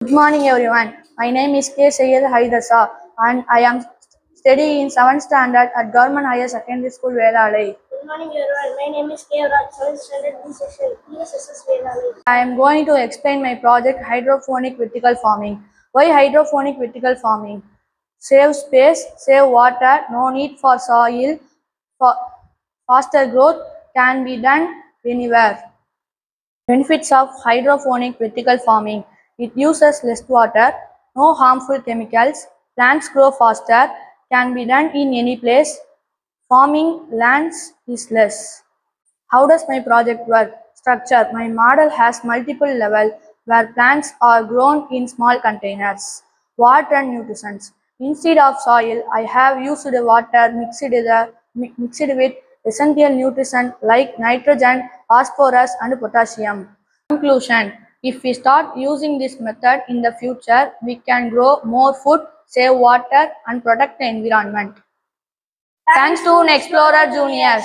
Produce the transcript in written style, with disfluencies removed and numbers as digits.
Good morning, everyone. My name is K. Sayyid Haidasa, and I am studying in 7th standard at Government Higher Secondary School, Velalai. Good morning, everyone. My name is K. Raj, 7th standard B section, PSSS Vedalai. I am going to explain my project hydroponic vertical farming. Why hydroponic vertical farming? Save space, save water, no need for soil, fa- faster growth can be done anywhere. Benefits of hydroponic vertical farming: it uses less water, no harmful chemicals, plants grow faster, can be done in any place, farming lands is less. How does my project work? Structure: my model has multiple levels where plants are grown in small containers. Water and nutrition: instead of soil, I have used water mixed with essential nutrition like nitrogen, phosphorus, and potassium. Conclusion: if we start using this method in the future, we can grow more food, save water, and protect the environment. Thanks to Nexplorer Juniors.